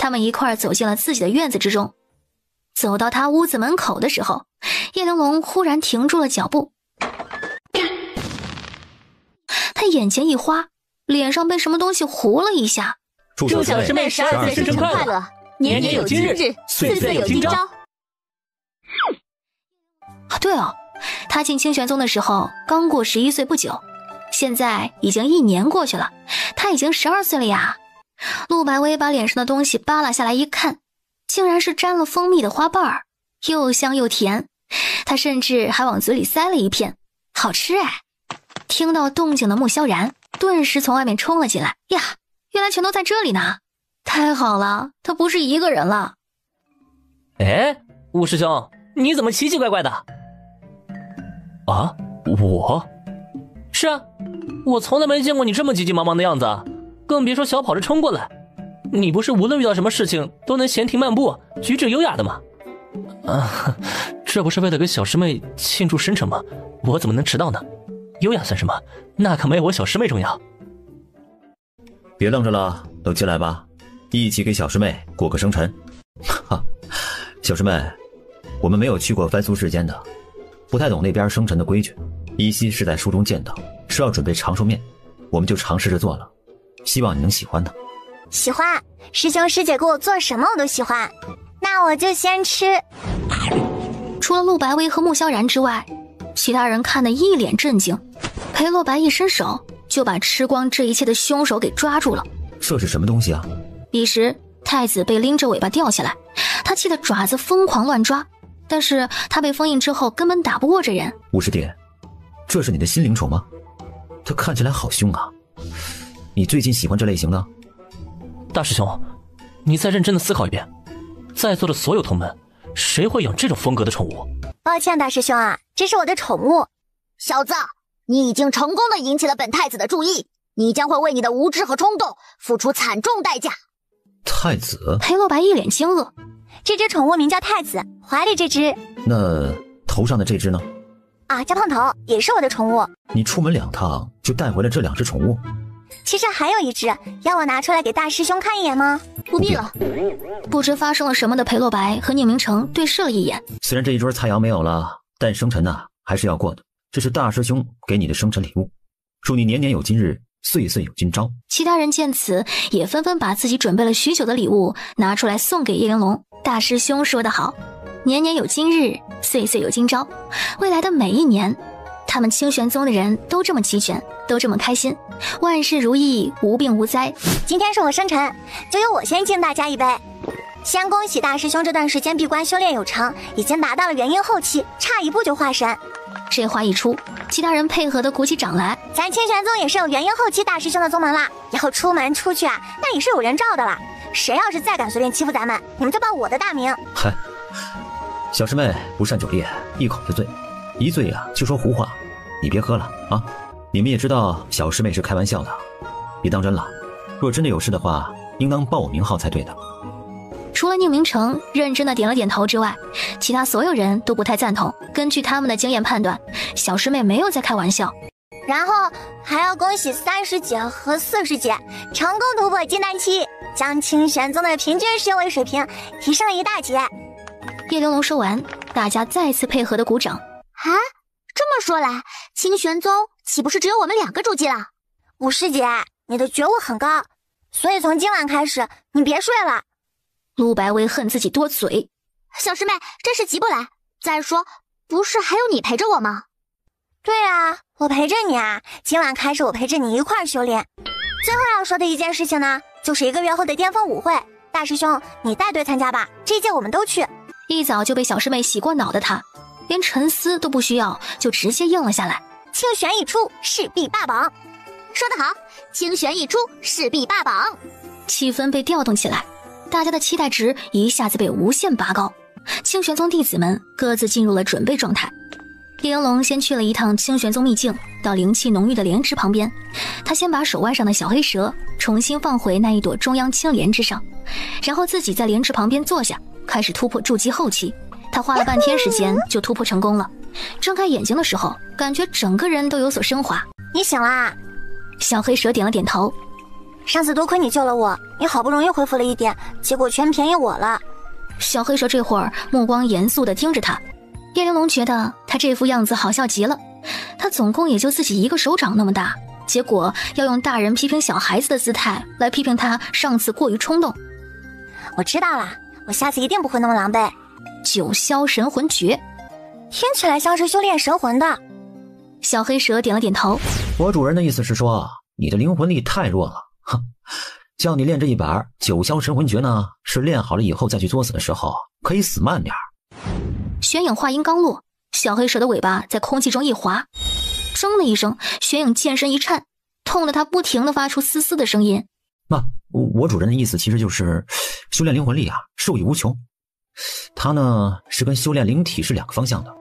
他们一块儿走进了自己的院子之中。走到他屋子门口的时候，叶玲珑忽然停住了脚步。他眼前一花，脸上被什么东西糊了一下。祝小师妹12岁生辰快乐，年年有今日，岁岁有今朝。对哦，他进清玄宗的时候刚过11岁不久，现在已经1年过去了，他已经12岁了呀。陆白薇把脸上的东西扒拉下来一看，竟然是沾了蜂蜜的花瓣儿，又香又甜。他甚至还往嘴里塞了一片，好吃哎！听到动静的穆萧然顿时从外面冲了进来，呀，原来全都在这里呢！太好了，他不是一个人了。哎，吴师兄，你怎么奇奇怪怪的？啊，我？是啊，我从来没见过你这么急急忙忙的样子，更别说小跑着冲过来。你不是无论遇到什么事情都能闲庭漫步，举止优雅的吗？啊，这不是为了给小师妹庆祝生辰吗？我怎么能迟到呢？优雅算什么？那可没有我小师妹重要。别愣着了，都进来吧，一起给小师妹过个生辰。哈，小师妹，我们没有去过番苏世间的，不太懂那边生辰的规矩，依稀是在书中见到，说要准备长寿面，我们就尝试着做了，希望你能喜欢的。喜欢，师兄师姐给我做什么我都喜欢，那我就先吃。除了陆白薇和穆萧然之外，其他人看得一脸震惊。裴洛白一伸手就把吃光这一切的凶手给抓住了。这是什么东西啊？彼时太子被拎着尾巴掉下来，他气得爪子疯狂乱抓，但是他被封印之后根本打不过这人。吴师弟，这是你的心灵宠吗？他看起来好凶啊，你最近喜欢这类型的？大师兄，你再认真的思考一遍，在座的所有同门，谁会养这种风格的宠物？抱歉大师兄啊，这是我的宠物。小子，你已经成功的引起了本太子的注意，你将会为你的无知和冲动付出惨重代价。太子？裴洛白一脸惊愕。这只宠物名叫太子，怀里这只。那头上的这只呢？啊，叫胖头，也是我的宠物。你出门2趟就带回了这2只宠物？其实还有一只，要我拿出来给大师兄看一眼吗？不必了。不知发生了什么的裴洛白和宁明成对视了一眼。虽然这一桌菜肴没有了，但生辰还是要过的，这是大师兄给你的生辰礼物，祝你年年有今日，岁岁有今朝。其他人见此也纷纷把自己准备了许久的礼物拿出来送给叶玲珑。大师兄说得好，年年有今日，岁岁有今朝，未来的每一年他们清玄宗的人都这么齐全，都这么开心，万事如意，无病无灾。今天是我生辰，就由我先敬大家一杯。先恭喜大师兄这段时间闭关修炼有成，已经达到了元婴后期，差一步就化神。这话一出，其他人配合的鼓起掌来。咱清玄宗也是有元婴后期大师兄的宗门啦，以后出门出去啊，那也是有人罩的啦。谁要是再敢随便欺负咱们，你们就报我的大名。嗨，小师妹不善酒烈，一口就醉，一醉就说胡话，你别喝了啊！你们也知道小师妹是开玩笑的，别当真了。若真的有事的话，应当报我名号才对的。除了宁明成认真的点了点头之外，其他所有人都不太赞同。根据他们的经验判断，小师妹没有在开玩笑。然后还要恭喜30姐和40姐成功突破金丹期，将清玄宗的平均修为水平提升了一大截。叶玲珑说完，大家再次配合的鼓掌。啊，这么说来，清玄宗岂不是只有我们2个筑基了？吴师姐，你的觉悟很高，所以从今晚开始，你别睡了。陆白薇恨自己多嘴，小师妹真是急不来。再说，不是还有你陪着我吗？对啊，我陪着你啊，今晚开始我陪着你一块儿修炼。最后要说的一件事情呢，就是1个月后的巅峰舞会，大师兄你带队参加吧，这一届我们都去。一早就被小师妹洗过脑的他，连沉思都不需要，就直接应了下来。清玄一出，势必霸榜。说得好，清玄一出，势必霸榜。气氛被调动起来，大家的期待值一下子被无限拔高。清玄宗弟子们各自进入了准备状态。叶玲珑先去了一趟清玄宗秘境，到灵气浓郁的莲池旁边，他先把手腕上的小黑蛇重新放回那一朵中央青莲之上，然后自己在莲池旁边坐下，开始突破筑基后期。他花了半天时间就突破成功了。睁开眼睛的时候，感觉整个人都有所升华。你醒啦？小黑蛇点了点头。上次多亏你救了我，你好不容易恢复了一点，结果全便宜我了。小黑蛇这会儿目光严肃地盯着他，叶玲珑觉得他这副样子好笑极了。他总共也就自己一个手掌那么大，结果要用大人批评小孩子的姿态来批评他上次过于冲动。我知道了，我下次一定不会那么狼狈。九霄神魂诀，听起来像是修炼神魂的。小黑蛇点了点头。我主人的意思是说，你的灵魂力太弱了，哼，叫你练这一把九霄神魂诀呢，是练好了以后再去作死的时候可以死慢点。玄影话音刚落，小黑蛇的尾巴在空气中一滑，铮的一声，玄影剑身一颤，痛得他不停地发出嘶嘶的声音。我主人的意思其实就是修炼灵魂力啊，受益无穷。它呢是跟修炼灵体是两个方向的，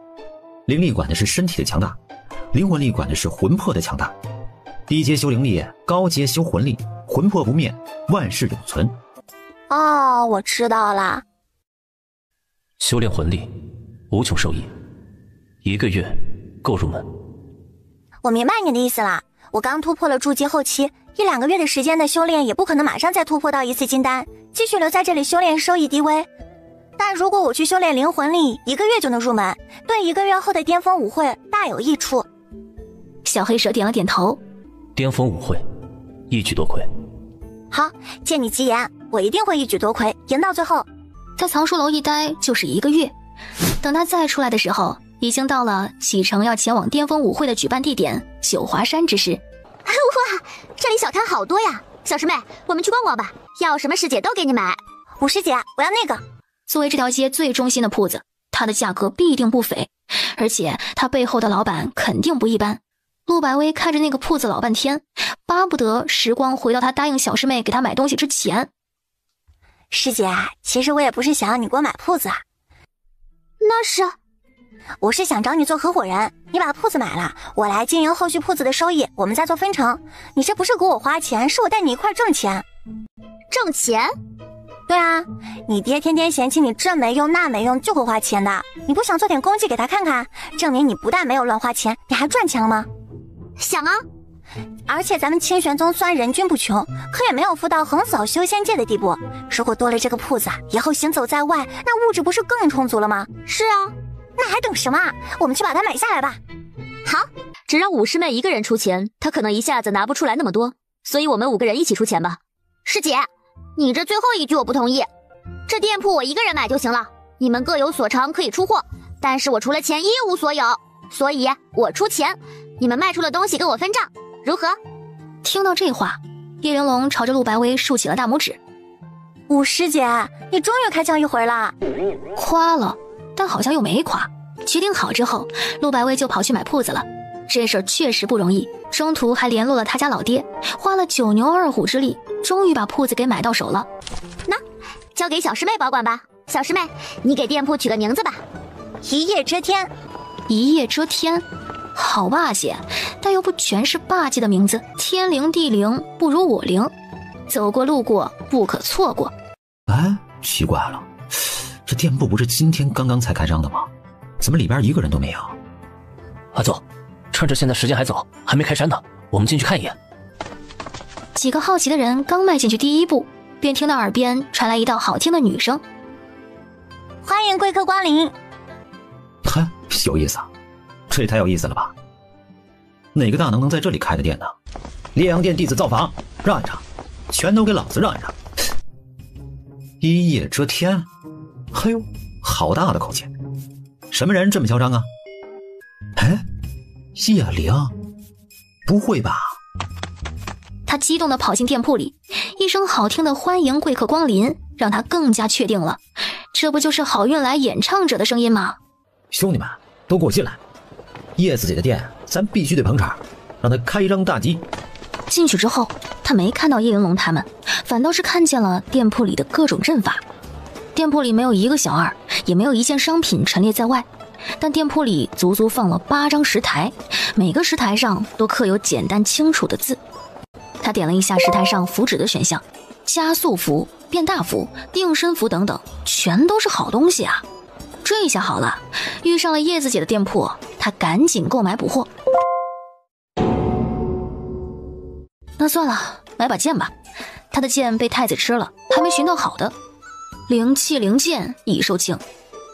灵力管的是身体的强大，灵魂力管的是魂魄的强大。低阶修灵力，高阶修魂力，魂魄不灭，万事永存。哦，我知道了。修炼魂力，无穷受益，1个月够入门。我明白你的意思了。我刚突破了筑基后期，1-2个月的时间的修炼也不可能马上再突破到一次金丹，继续留在这里修炼收益低微。但如果我去修炼灵魂力，1个月就能入门，对1个月后的巅峰舞会大有益处。小黑蛇点了点头。巅峰舞会，一举夺魁。好，借你吉言，我一定会一举夺魁，赢到最后。在藏书楼一待就是1个月，等他再出来的时候，已经到了启程要前往巅峰舞会的举办地点九华山之时。哇，这里小摊好多呀！小师妹，我们去逛逛吧，要什么师姐都给你买。五师姐，我要那个。作为这条街最中心的铺子，它的价格必定不菲，而且它背后的老板肯定不一般。陆白薇看着那个铺子老半天，巴不得时光回到他答应小师妹给他买东西之前。师姐，其实我也不是想要你给我买铺子啊。那是？我是想找你做合伙人，你把铺子买了，我来经营后续铺子的收益，我们再做分成。你这不是给我花钱，是我带你一块挣钱。挣钱？对啊，你爹天天嫌弃你这没用那没用，就会花钱的。你不想做点功绩给他看看，证明你不但没有乱花钱，你还赚钱了吗？想啊。而且咱们清玄宗虽然人均不穷，可也没有富到横扫修仙界的地步。如果多了这个铺子，以后行走在外，那物质不是更充足了吗？是啊，那还等什么？我们去把它买下来吧。好，只让五师妹一个人出钱，她可能一下子拿不出来那么多，所以我们5个人一起出钱吧。师姐，你这最后一句我不同意，这店铺我一个人买就行了，你们各有所长可以出货，但是我除了钱一无所有，所以我出钱，你们卖出的东西跟我分账，如何？听到这话，叶玲珑朝着陆白薇竖起了大拇指。五师姐，你终于开犟一回了。夸了，但好像又没夸。决定好之后，陆白薇就跑去买铺子了。这事儿确实不容易，中途还联络了他家老爹，花了9牛2虎之力，终于把铺子给买到手了。那交给小师妹保管吧。小师妹，你给店铺取个名字吧。一叶遮天。一叶遮天，好霸气，但又不全是霸气的名字。天灵地灵不如我灵，走过路过不可错过。哎，奇怪了，这店铺不是今天刚刚才开张的吗？怎么里边一个人都没有？阿走，趁着现在时间还早，还没开山呢，我们进去看一眼。几个好奇的人刚迈进去第一步，便听到耳边传来一道好听的女声：“欢迎贵客光临。”嗨，有意思啊，这也太有意思了吧？哪个大能在这里开的店呢？烈阳殿弟子造访，让一让，全都给老子让一让。一叶遮天，嘿呦，好大的口气！什么人这么嚣张啊？哎，叶灵，不会吧？他激动地跑进店铺里，一声好听的欢迎贵客光临，让他更加确定了，这不就是好运来演唱者的声音吗？兄弟们，都给我进来！叶子姐的店，咱必须得捧场，让他开张大吉。进去之后，他没看到叶云龙他们，反倒是看见了店铺里的各种阵法。店铺里没有一个小二，也没有一件商品陈列在外，但店铺里足足放了8张石台，每个石台上都刻有简单清楚的字。他点了一下石台上符纸的选项，加速符、变大符、定身符等等，全都是好东西啊！这下好了，遇上了叶子姐的店铺，他赶紧购买补货。那算了，买把剑吧，他的剑被太子吃了，还没寻到好的。灵气灵剑已售罄，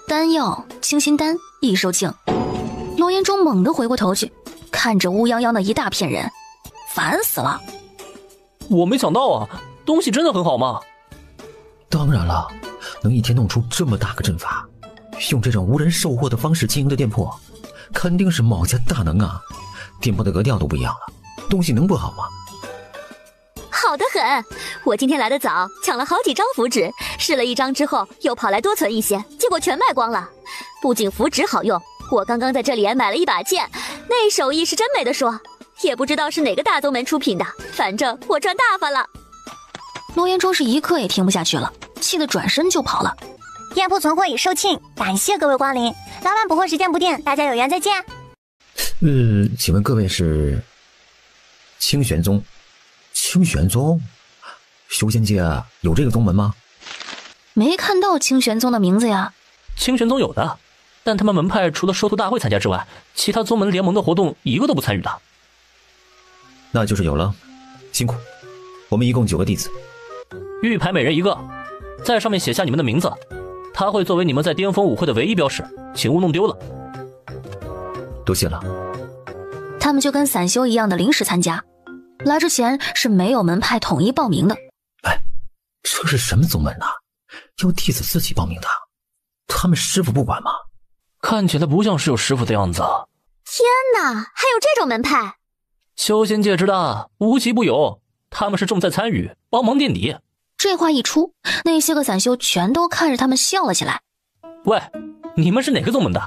丹药清心丹已售罄。罗延忠猛地回过头去，看着乌泱泱的一大片人，烦死了。我没想到啊，东西真的很好吗？当然了，能一天弄出这么大个阵法，用这种无人售货的方式经营的店铺，肯定是某家大能啊！店铺的格调都不一样了，东西能不好吗？好得很，我今天来得早，抢了好几张符纸，试了一张之后又跑来多存一些，结果全卖光了。不仅符纸好用，我刚刚在这里还买了一把剑，那手艺是真没得说，也不知道是哪个大宗门出品的，反正我赚大发了。罗延忠是一刻也听不下去了，气得转身就跑了。店铺存货已售罄，感谢各位光临，老板不会时间不定，大家有缘再见。请问各位是清玄宗？清玄宗？修仙界有这个宗门吗？没看到清玄宗的名字呀。清玄宗有的，但他们门派除了收徒大会参加之外，其他宗门联盟的活动一个都不参与的。那就是有了，辛苦。我们一共9个弟子，玉牌每人1个，在上面写下你们的名字，它会作为你们在巅峰舞会的唯一标识，请勿弄丢了。多谢了。他们就跟散修一样的临时参加，来之前是没有门派统一报名的。哎，这是什么宗门啊？要弟子自己报名的？他们师傅不管吗？看起来不像是有师傅的样子。天哪，还有这种门派？修仙界之大，无奇不有，他们是重在参与，帮忙垫底。这话一出，那些个散修全都看着他们笑了起来。喂，你们是哪个宗门的？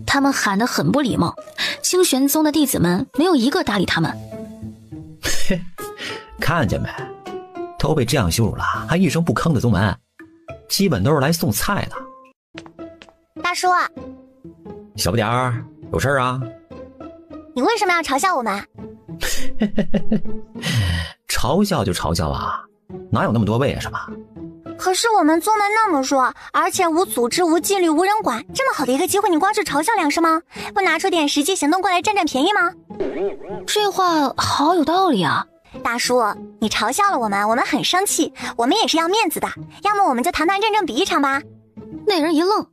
他们喊得很不礼貌，清玄宗的弟子们没有一个搭理他们。嘿，看见没？都被这样羞辱了，还一声不吭的宗门，基本都是来送菜的。大叔，小不点儿，有事啊？你为什么要嘲笑我们？嘲笑就嘲笑啊，哪有那么多为什么？可是我们宗门那么弱，而且无组织、无纪律、无人管，这么好的一个机会，你光是嘲笑2声吗？不拿出点实际行动过来占占便宜吗？这话好有道理啊！大叔，你嘲笑了我们，我们很生气，我们也是要面子的，要么我们就堂堂正正比一场吧。那人一愣，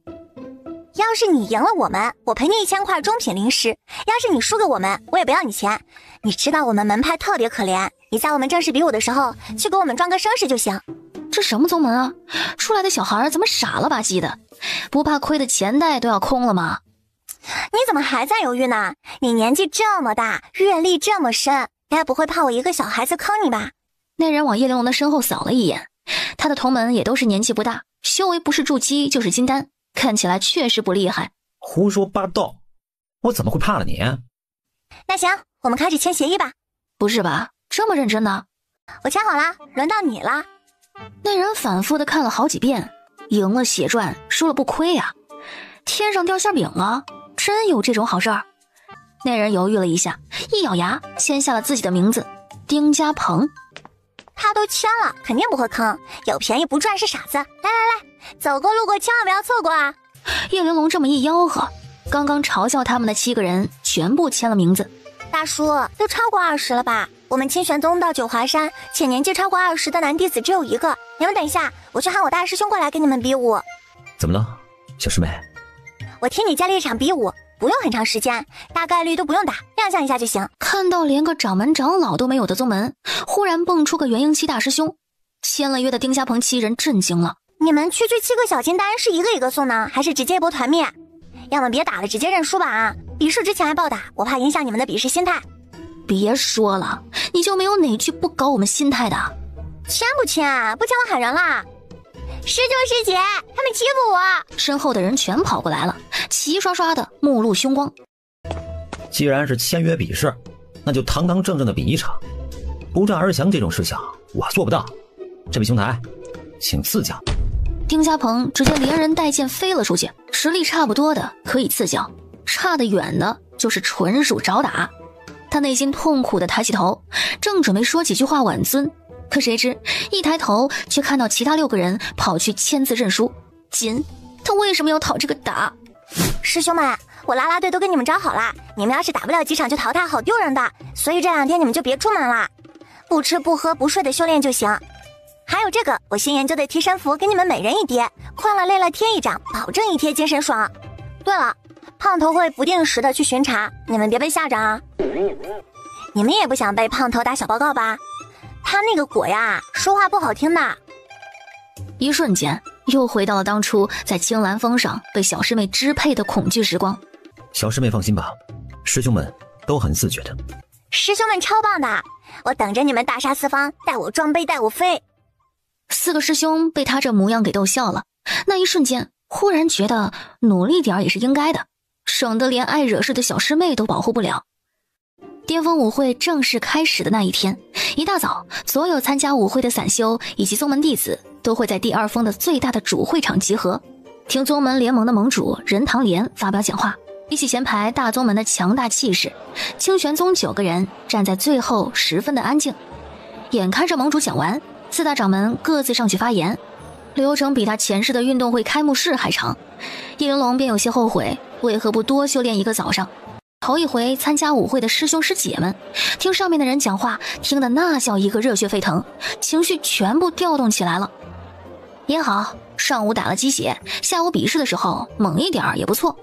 要是你赢了我们，我赔你1000块中品灵石；要是你输给我们，我也不要你钱。你知道我们门派特别可怜，你在我们正式比武的时候，去给我们装个声势就行。这什么宗门啊？出来的小孩怎么傻了吧唧的？不怕亏的钱袋都要空了吗？你怎么还在犹豫呢？你年纪这么大，阅历这么深，该不会怕我一个小孩子坑你吧？那人往叶玲珑的身后扫了一眼，他的同门也都是年纪不大，修为不是筑基就是金丹，看起来确实不厉害。胡说八道，我怎么会怕了你？那行，我们开始签协议吧。不是吧？这么认真的？我签好了，轮到你了。那人反复的看了好几遍，赢了血赚，输了不亏呀，天上掉馅饼了，真有这种好事儿？那人犹豫了一下，一咬牙签下了自己的名字，丁家鹏。他都签了，肯定不会坑，有便宜不赚是傻子。来来来，走过路过千万不要错过啊！叶玲珑这么一吆喝，刚刚嘲笑他们的7个人全部签了名字。大叔，都超过20了吧？我们清玄宗到九华山，且年纪超过20的男弟子只有1个。你们等一下，我去喊我大师兄过来跟你们比武。怎么了，小师妹？我替你接了一场比武，不用很长时间，大概率都不用打，亮相一下就行。看到连个掌门长老都没有的宗门，忽然蹦出个元婴期大师兄，签了约的丁家鹏7人震惊了。你们区区7个小金丹是一个一个送呢，还是直接一波团灭？要么别打了，直接认输吧啊！比试之前还暴打，我怕影响你们的比试心态。别说了，你就没有哪句不搞我们心态的？签不签？不签我喊人啦！师兄师姐，他们欺负我！身后的人全跑过来了，齐刷刷的目露凶光。既然是签约比试，那就堂堂正正的比一场，不战而降这种事情我做不到。这位兄台，请赐教。丁家鹏直接连人带剑飞了出去，实力差不多的可以赐教，差得远的就是纯属找打。他内心痛苦的抬起头，正准备说几句话挽尊，可谁知一抬头却看到其他6个人跑去签字认输。紧，他为什么要讨这个打？师兄们，我啦啦队都跟你们招好了，你们要是打不了几场就淘汰，好丢人的，所以这2天你们就别出门了。不吃不喝不睡的修炼就行。还有这个我新研究的提神符，给你们每人一滴，困了累了贴一掌，保证一贴精神爽。对了，胖头会不定时的去巡查，你们别被吓着啊。你们也不想被胖头打小报告吧？他那个果呀，说话不好听的。一瞬间又回到了当初在青兰峰上被小师妹支配的恐惧时光。小师妹放心吧，师兄们都很自觉的。师兄们超棒的，我等着你们大杀四方，带我装备带我飞。4个师兄被他这模样给逗笑了，那一瞬间忽然觉得努力点也是应该的，省得连爱惹事的小师妹都保护不了。巅峰舞会正式开始的那一天，一大早，所有参加舞会的散修以及宗门弟子都会在第2峰的最大的主会场集合，听宗门联盟的盟主任堂莲发表讲话。比起前排大宗门的强大气势，清玄宗9个人站在最后十分的安静。眼看着盟主讲完，4大掌门各自上去发言，流程比他前世的运动会开幕式还长。叶玲珑便有些后悔，为何不多修炼一个早上。头一回参加舞会的师兄师姐们，听上面的人讲话，听得那叫一个热血沸腾，情绪全部调动起来了。也好，上午打了鸡血，下午比试的时候猛一点也不错。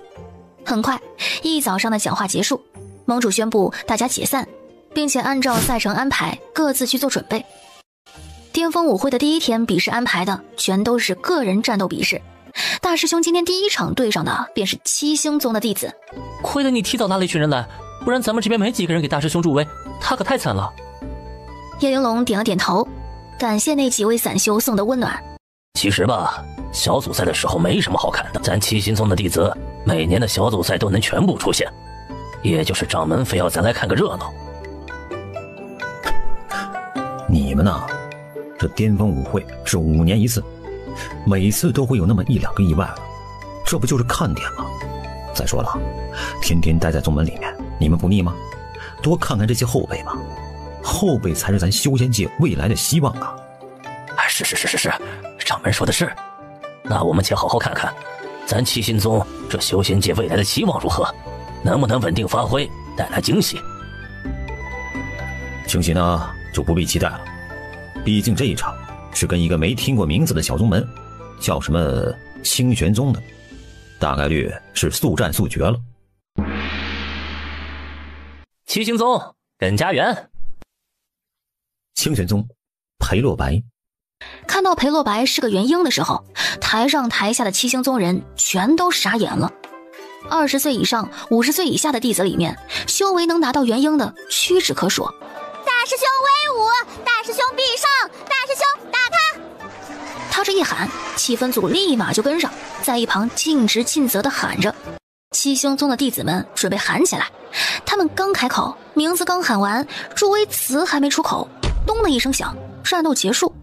很快，一早上的讲话结束，盟主宣布大家解散，并且按照赛程安排各自去做准备。巅峰舞会的第1天比试安排的全都是个人战斗比试，大师兄今天第1场对上的便是七星宗的弟子。亏得你提早拉了一群人来，不然咱们这边没几个人给大师兄助威，他可太惨了。叶玲珑点了点头，感谢那几位散修送的温暖。其实吧，小组赛的时候没什么好看的，咱七星宗的弟子每年的小组赛都能全部出现，也就是掌门非要咱来看个热闹。你们呢？这巅峰舞会是5年一次，每次都会有那么1-2个意外了，这不就是看点吗？再说了，天天待在宗门里面，你们不腻吗？多看看这些后辈吧，后辈才是咱修仙界未来的希望啊！是，掌门说的是。那我们且好好看看，咱七星宗这修仙界未来的期望如何，能不能稳定发挥，带来惊喜？惊喜呢，就不必期待了。毕竟这一场是跟一个没听过名字的小宗门，叫什么清玄宗的，大概率是速战速决了。七星宗跟家园。清玄宗裴洛白。看到裴洛白是个元婴的时候，台上台下的七星宗人全都傻眼了。20岁以上50岁以下的弟子里面，修为能达到元婴的屈指可数。大师兄威武，大师兄必胜，大师兄打他！他这一喊，气氛组立马就跟上，在一旁尽职尽责地喊着。七星宗的弟子们准备喊起来，他们刚开口，名字刚喊完，助威词还没出口，咚的一声响，战斗结束。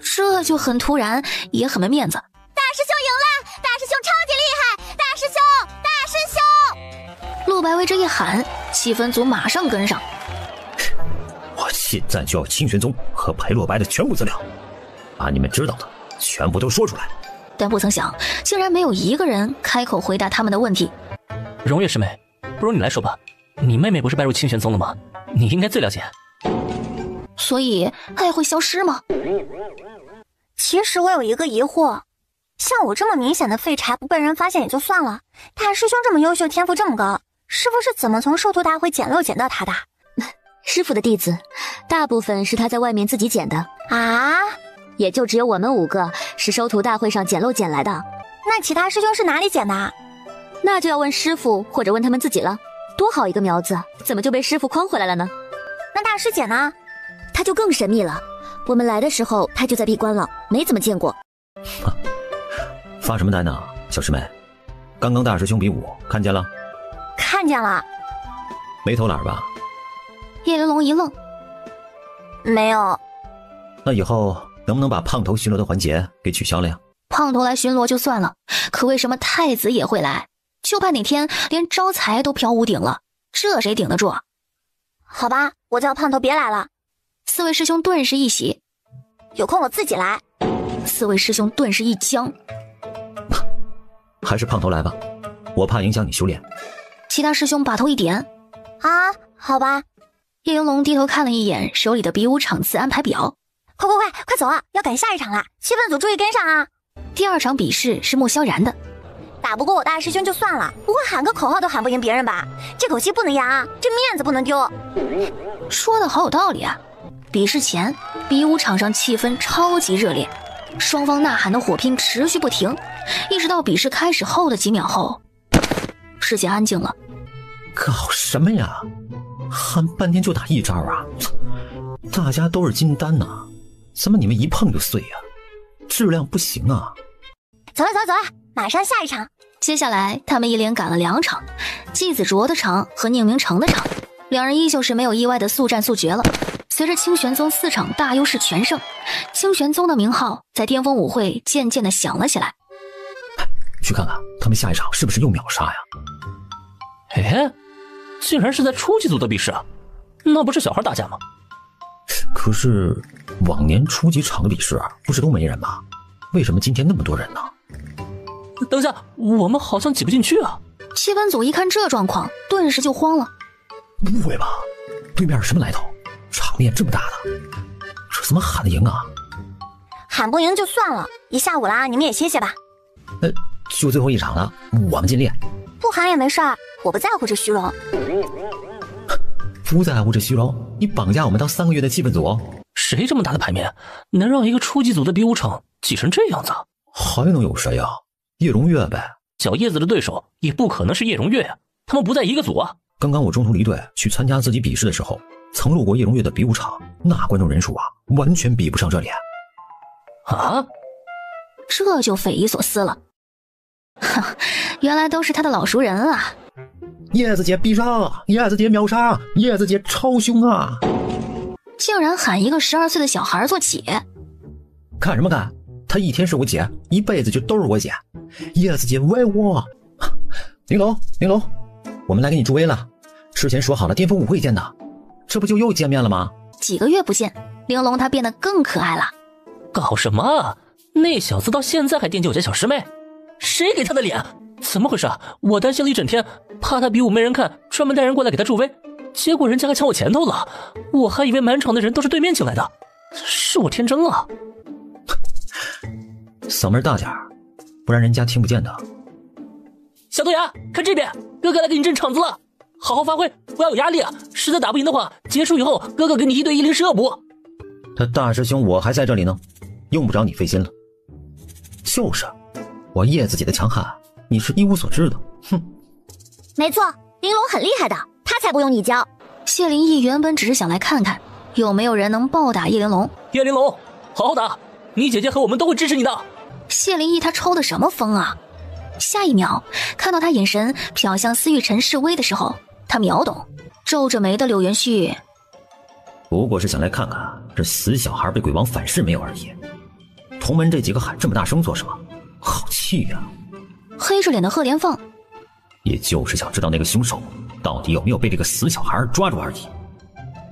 这就很突然，也很没面子。大师兄赢了，大师兄超级厉害，大师兄，大师兄！陆白薇这一喊，气氛组马上跟上。我现在就要清玄宗和裴洛白的全部资料，把你们知道的全部都说出来。但不曾想，竟然没有一个人开口回答他们的问题。荣月师妹，不如你来说吧，你妹妹不是拜入清玄宗了吗？你应该最了解。所以爱会消失吗？其实我有一个疑惑，像我这么明显的废柴不被人发现也就算了，大师兄这么优秀，天赋这么高，师傅是怎么从授徒大会捡漏捡到他的？师傅的弟子大部分是他在外面自己捡的啊，也就只有我们5个是收徒大会上捡漏捡来的。那其他师兄是哪里捡的？那就要问师傅或者问他们自己了。多好一个苗子，怎么就被师傅诓回来了呢？那大师姐呢？他就更神秘了，我们来的时候他就在闭关了，没怎么见过。发什么呆呢，小师妹？刚刚大师兄比武看见了？看见了。没偷懒吧？叶玲珑一愣，没有。那以后能不能把胖头巡逻的环节给取消了呀？胖头来巡逻就算了，可为什么太子也会来？就怕哪天连招财都飘屋顶了，这谁顶得住？好吧，我叫胖头别来了。4位师兄顿时一喜，有空我自己来。4位师兄顿时一僵，还是胖头来吧，我怕影响你修炼。其他师兄把头一点，啊，好吧。叶云龙低头看了一眼手里的比武场次安排表，快走啊！要赶下一场了，气氛组注意跟上啊！第2场比试是莫萧然的，打不过我大师兄就算了，不会喊个口号都喊不赢别人吧？这口气不能扬啊，这面子不能丢。说的好有道理啊！比试前，比武场上气氛超级热烈，双方呐喊的火拼持续不停，一直到比试开始后的几秒后，世界安静了。搞什么呀？喊半天就打一招啊！大家都是金丹呐，怎么你们一碰就碎呀？质量不行啊！走了，马上下一场。接下来他们一连赶了2场，季子卓的场和宁明成的场，两人依旧是没有意外的速战速决了。随着清玄宗4场大优势全胜，清玄宗的名号在巅峰舞会渐渐的响了起来。去看看他们下一场是不是又秒杀呀？哎，竟然是在初级组的比试，那不是小孩打架吗？可是往年初级场的比试不是都没人吗？为什么今天那么多人呢？等下，我们好像挤不进去啊！气氛组一看这状况，顿时就慌了。误会吧？对面是什么来头？场面这么大的，这怎么喊得赢啊？喊不赢就算了，一下午啦，你们也歇歇吧。就最后一场了，我们尽力。不喊也没事儿，我不在乎这虚荣。不在乎这虚荣？你绑架我们当3个月的气氛组？谁这么大的牌面，能让一个初级组的比武场挤成这样子？还能有谁啊？叶荣月呗。小叶子的对手也不可能是叶荣月呀，他们不在一个组啊。刚刚我中途离队去参加自己比试的时候，曾路过叶荣月的比武场，那观众人数啊，完全比不上这里。啊？这就匪夷所思了。原来都是他的老熟人啊！叶子姐必杀，叶子姐秒杀，叶子姐超凶啊！竟然喊一个12岁的小孩做姐！看什么看？她一天是我姐，一辈子就都是我姐。叶子姐威我！玲珑，我们来给你助威了。之前说好了巅峰舞会见的，这不就又见面了吗？几个月不见，玲珑她变得更可爱了。搞什么啊？那小子到现在还惦记我家小师妹，谁给他的脸？怎么回事？我担心了一整天，怕他比武没人看，专门带人过来给他助威，结果人家还抢我前头了，我还以为满场的人都是对面请来的，是我天真了。嗓门大点儿，不然人家听不见的。小豆芽，看这边，哥哥来给你镇场子了，好好发挥，不要有压力啊！实在打不赢的话，结束以后，哥哥给你1对1临时恶补。他大师兄我还在这里呢，用不着你费心了。就是，我叶子姐的强悍，你是一无所知的。哼，没错，玲珑很厉害的，他才不用你教。谢灵义原本只是想来看看有没有人能暴打叶玲珑。叶玲珑，好好打，你姐姐和我们都会支持你的。谢灵义他抽的什么风啊？下一秒，看到他眼神瞟向司玉晨示威的时候，他秒懂，皱着眉的柳元旭不过是想来看看这死小孩被鬼王反噬没有而已。同门这几个喊这么大声做什么？好气呀！黑着脸的贺连放，也就是想知道那个凶手到底有没有被这个死小孩抓住而已。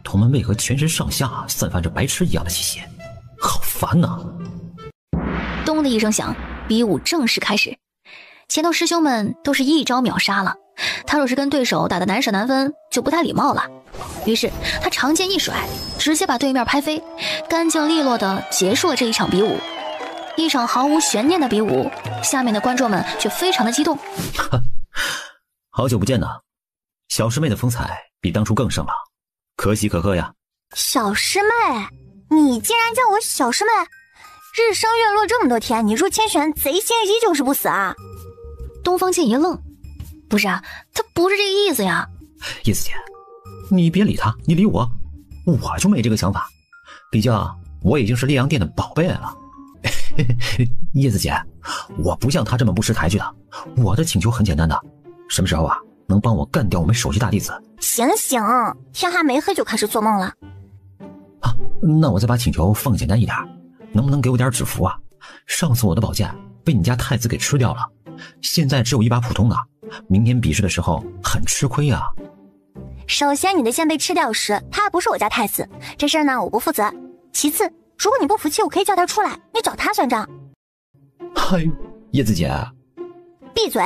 同门为何全身上下散发着白痴一样的气息？好烦呐！咚的一声响，比武正式开始。前头师兄们都是一招秒杀了，他若是跟对手打得难舍难分，就不太礼貌了。于是他长剑一甩，直接把对面拍飞，干净利落地结束了这一场比武。一场毫无悬念的比武，下面的观众们却非常的激动。好久不见呐，小师妹的风采比当初更盛了，可喜可贺呀。小师妹，你竟然叫我小师妹？日升月落这么多天，你入清玄贼心依旧是不死啊？东方剑一愣，不是啊，他不是这个意思呀。叶子姐，你别理他，你理我，我就没这个想法。毕竟我已经是烈阳殿的宝贝了。叶子姐，我不像他这么不识抬举的。我的请求很简单的，什么时候啊能帮我干掉我们首席大弟子？醒醒，天还没黑就开始做梦了。啊，那我再把请求放简单一点，能不能给我点纸符啊？上次我的宝剑被你家太子给吃掉了，现在只有一把普通的，明天比试的时候很吃亏啊。首先你的剑被吃掉时，他还不是我家太子，这事儿呢我不负责。其次，如果你不服气，我可以叫他出来，你找他算账。哎呦，叶子姐，闭嘴！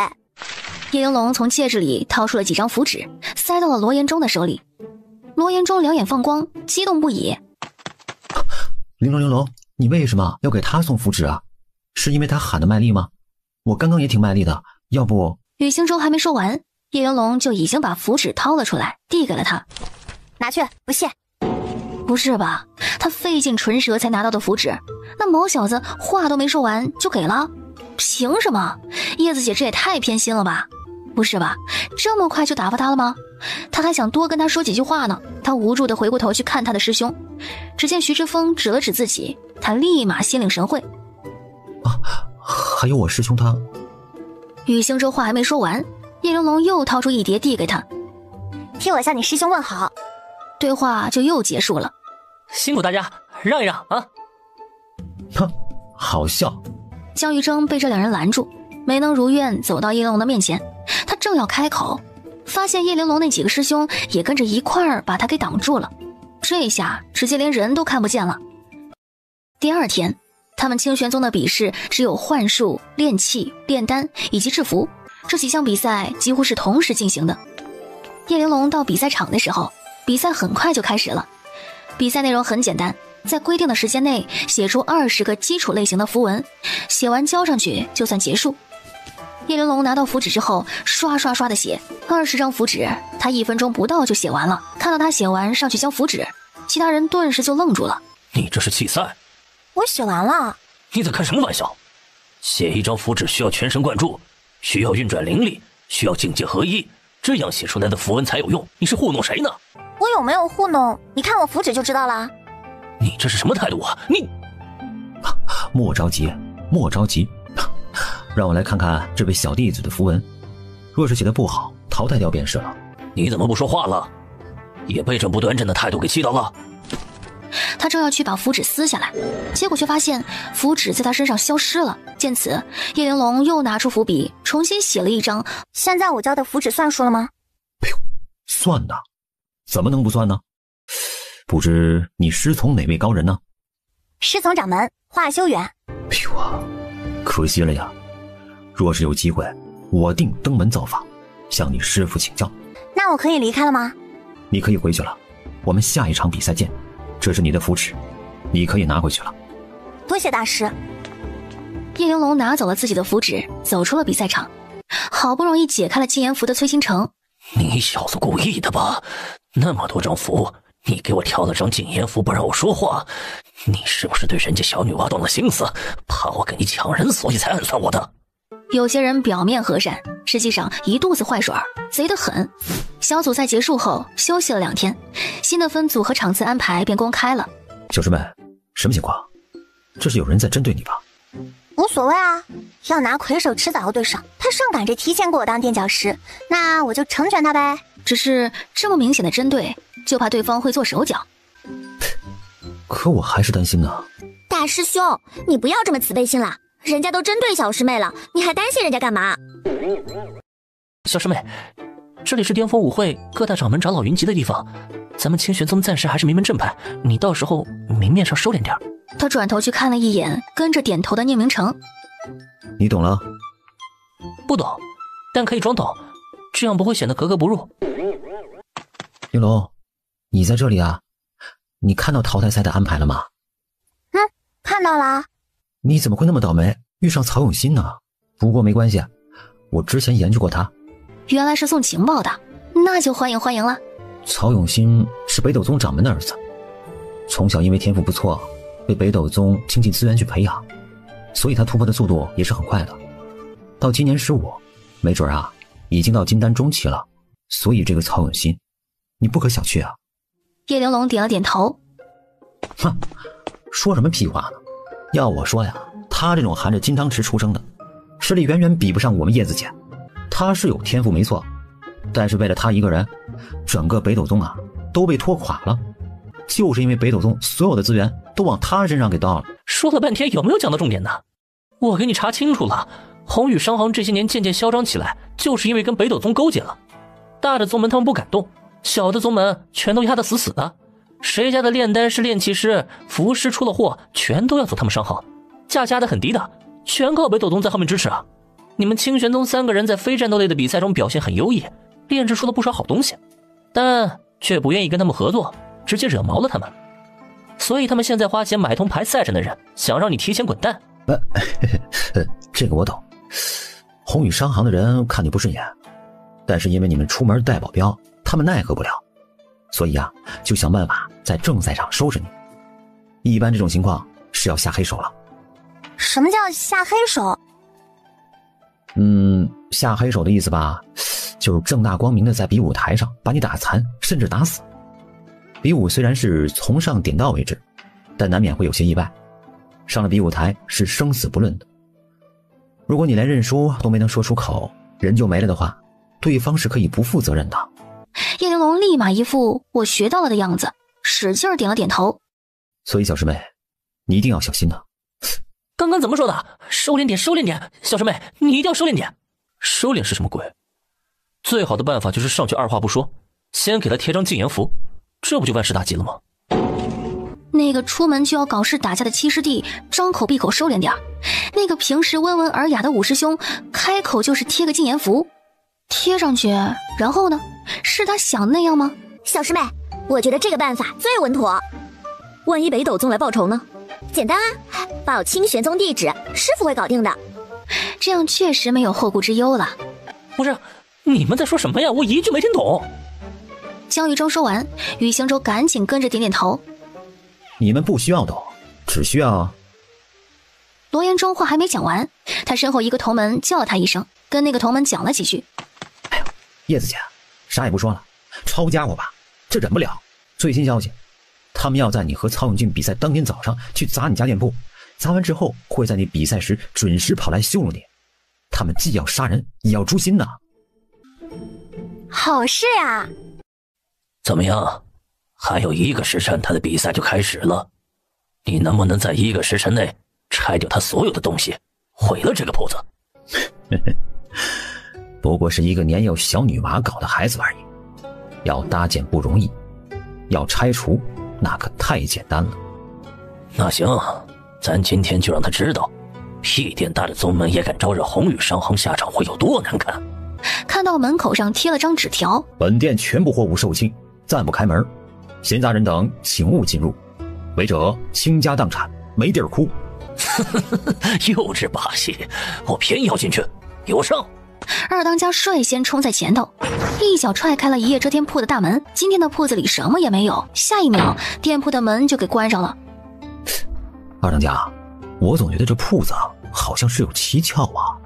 叶云龙从戒指里掏出了几张符纸，塞到了罗延忠的手里。罗延忠两眼放光，激动不已。玲珑，你为什么要给他送符纸啊？是因为他喊的卖力吗？我刚刚也挺卖力的，要不……雨星洲还没说完，叶玲珑就已经把符纸掏了出来，递给了他。拿去，不谢。不是吧？他费尽唇舌才拿到的符纸，那毛小子话都没说完就给了？凭什么？叶子姐这也太偏心了吧？不是吧？这么快就打发他了吗？他还想多跟他说几句话呢。他无助地回过头去看他的师兄，只见徐之峰指了指自己，他立马心领神会。啊，还有我师兄他。雨星洲话还没说完，叶玲珑又掏出一叠递给他，替我向你师兄问好。对话就又结束了。辛苦大家，让一让啊！哼，好笑。江玉征被这两人拦住，没能如愿走到叶玲珑的面前。他正要开口，发现叶玲珑那几个师兄也跟着一块儿把他给挡住了。这下直接连人都看不见了。第二天，他们清玄宗的比试只有幻术、炼气、炼丹以及制服，这几项比赛几乎是同时进行的。叶玲珑到比赛场的时候，比赛很快就开始了。比赛内容很简单，在规定的时间内写出20个基础类型的符文，写完交上去就算结束。叶玲珑拿到符纸之后，刷刷刷的写20张符纸，他1分钟不到就写完了。看到他写完上去交符纸，其他人顿时就愣住了。你这是弃赛？我写完了。你在开什么玩笑？写一张符纸需要全神贯注，需要运转灵力，需要境界合一，这样写出来的符文才有用。你是糊弄谁呢？我有没有糊弄？你看我符纸就知道了。你这是什么态度啊？你莫着急，莫着急，让我来看看这位小弟子的符文，若是写的不好，淘汰掉便是了。你怎么不说话了？也被这不端正的态度给气到了。他正要去把符纸撕下来，结果却发现符纸在他身上消失了。见此，叶玲珑又拿出符笔，重新写了一张。现在我交的符纸算数了吗？哎呦，算呐，怎么能不算呢？不知你师从哪位高人呢？师从掌门华修远。哎呦啊，可惜了呀！若是有机会，我定登门造访，向你师父请教。那我可以离开了吗？你可以回去了，我们下一场比赛见。这是你的符纸，你可以拿回去了。多谢大师。叶玲珑拿走了自己的符纸，走出了比赛场。好不容易解开了禁言符的崔新成，你小子故意的吧？那么多张符，你给我挑了张禁言符不让我说话，你是不是对人家小女娃动了心思，怕我跟你抢人，所以才暗算我的？有些人表面和善，实际上一肚子坏水，贼得很。小组赛结束后休息了2天，新的分组和场次安排便公开了。小师妹，什么情况？这是有人在针对你吧？无所谓啊，要拿魁首迟早要对上，他上赶着提前给我当垫脚石，那我就成全他呗。只是这么明显的针对，就怕对方会做手脚。可我还是担心呢。大师兄，你不要这么慈悲心了，人家都针对小师妹了，你还担心人家干嘛？小师妹，这里是巅峰舞会各大掌门长老云集的地方，咱们清玄宗暂时还是名门正派，你到时候明面上收敛点。他转头去看了一眼跟着点头的宁明成。你懂了？不懂，但可以装懂，这样不会显得格格不入。玲珑，你在这里啊？你看到淘汰赛的安排了吗？看到了。你怎么会那么倒霉，遇上曹永新呢？不过没关系，我之前研究过他。原来是送情报的，那就欢迎欢迎了。曹永新是北斗宗掌门的儿子，从小因为天赋不错，被北斗宗倾尽资源去培养，所以他突破的速度也是很快的。到今年15，没准啊，已经到金丹中期了。所以这个曹永新，你不可小觑啊。叶玲珑点了点头。哼，说什么屁话呢？要我说呀，他这种含着金汤匙出生的，实力远远比不上我们叶子姐。他是有天赋没错，但是为了他一个人，整个北斗宗啊都被拖垮了，就是因为北斗宗所有的资源都往他身上给倒了。说了半天有没有讲到重点呢？我给你查清楚了，宏宇商行这些年渐渐嚣张起来，就是因为跟北斗宗勾结了。大的宗门他们不敢动，小的宗门全都压得死死的。谁家的炼丹师、炼气师、符师出了货，全都要走他们商行，价压得很低的，全靠北斗宗在后面支持啊。你们清玄宗3个人在非战斗类的比赛中表现很优异，炼制出了不少好东西，但却不愿意跟他们合作，直接惹毛了他们。所以他们现在花钱买通排赛上的人，想让你提前滚蛋。这个我懂。宏宇商行的人看你不顺眼，但是因为你们出门带保镖，他们奈何不了，所以啊，就想办法在正赛场收拾你。一般这种情况是要下黑手了。什么叫下黑手？下黑手的意思吧，就是正大光明的在比武台上把你打残，甚至打死。比武虽然是从上点到为止，但难免会有些意外。上了比武台是生死不论的。如果你连认输都没能说出口，人就没了的话，对方是可以不负责任的。叶玲珑立马一副我学到了的样子，使劲点了点头。所以小师妹，你一定要小心呐。刚刚怎么说的？收敛点，收敛点，小师妹，你一定要收敛点。收敛是什么鬼？最好的办法就是上去二话不说，先给他贴张禁言符，这不就万事大吉了吗？那个出门就要搞事打架的七师弟，张口闭口收敛点；那个平时温文尔雅的五师兄，开口就是贴个禁言符，贴上去，然后呢？是他想那样吗？小师妹，我觉得这个办法最稳妥。万一北斗宗来报仇呢？简单啊，报清玄宗地址，师傅会搞定的。这样确实没有后顾之忧了。不是，你们在说什么呀？我一句没听懂。江玉洲说完，雨行舟赶紧跟着点点头。你们不需要懂，只需要……罗延忠话还没讲完，他身后一个同门叫了他一声，跟那个同门讲了几句。哎呦，叶子姐，啥也不说了，抄家伙吧，这忍不了。最新消息，他们要在你和曹永俊比赛当天早上去砸你家店铺，砸完之后会在你比赛时准时跑来羞辱你。他们既要杀人，也要诛心呐。好事啊！怎么样？还有1个时辰，他的比赛就开始了。你能不能在1个时辰内拆掉他所有的东西，毁了这个铺子？不过是一个年幼小女娃搞的孩子而已，要搭建不容易，要拆除那可太简单了。那行，咱今天就让他知道，屁店大的宗门也敢招惹宏宇商行，下场会有多难看。看到门口上贴了张纸条，本店全部货物售罄，暂不开门，闲杂人等请勿进入，违者倾家荡产，没地儿哭。幼稚把戏，我偏要进去，给我上！二当家率先冲在前头，一脚踹开了一夜遮天铺的大门。今天的铺子里什么也没有，下一秒店铺的门就给关上了。二当家，我总觉得这铺子好像是有蹊跷啊。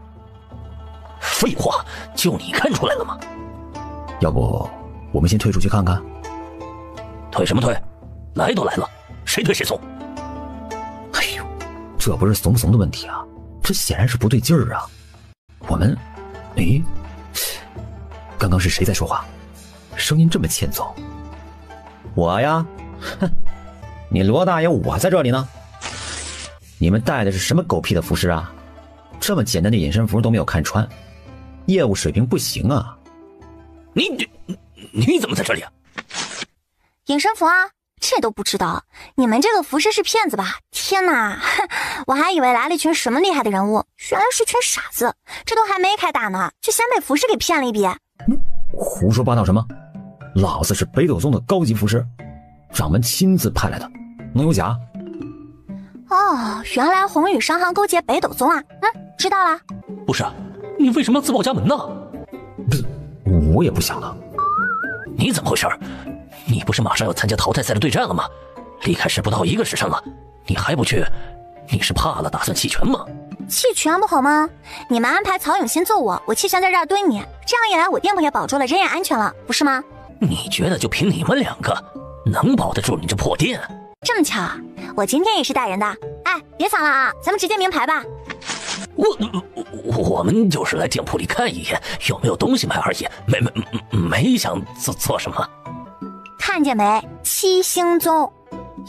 废话，就你看出来了吗？要不我们先退出去看看？退什么退？来都来了，谁退谁怂。哎呦，这不是怂不怂的问题啊，这显然是不对劲儿啊。我们，诶，刚刚是谁在说话？声音这么欠揍。我呀，哼，你罗大爷，我在这里呢。你们带的是什么狗屁的服饰啊？这么简单的隐身服都没有看穿，业务水平不行啊！你怎么在这里啊？隐身服啊，这都不知道？你们这个服饰是骗子吧？天哪，我还以为来了一群什么厉害的人物，原来是群傻子。这都还没开打呢，就先被服饰给骗了一笔。胡说八道什么？老子是北斗宗的高级服饰，掌门亲自派来的，能有假？哦，原来宏宇商行勾结北斗宗啊！知道了。不是，你为什么要自报家门呢？不是，我也不想了。你怎么回事？你不是马上要参加淘汰赛的对战了吗？离开时不到1个时辰了，你还不去？你是怕了打算弃权吗？弃权不好吗？你们安排曹永新揍我，我弃权在这儿蹲你，这样一来我店铺也保住了，人也安全了，不是吗？你觉得就凭你们2个能保得住你这破店？这么巧，我今天也是带人的。哎，别想了啊，咱们直接明牌吧。我们就是来店铺里看一眼有没有东西卖而已，没想做什么。看见没，七星宗，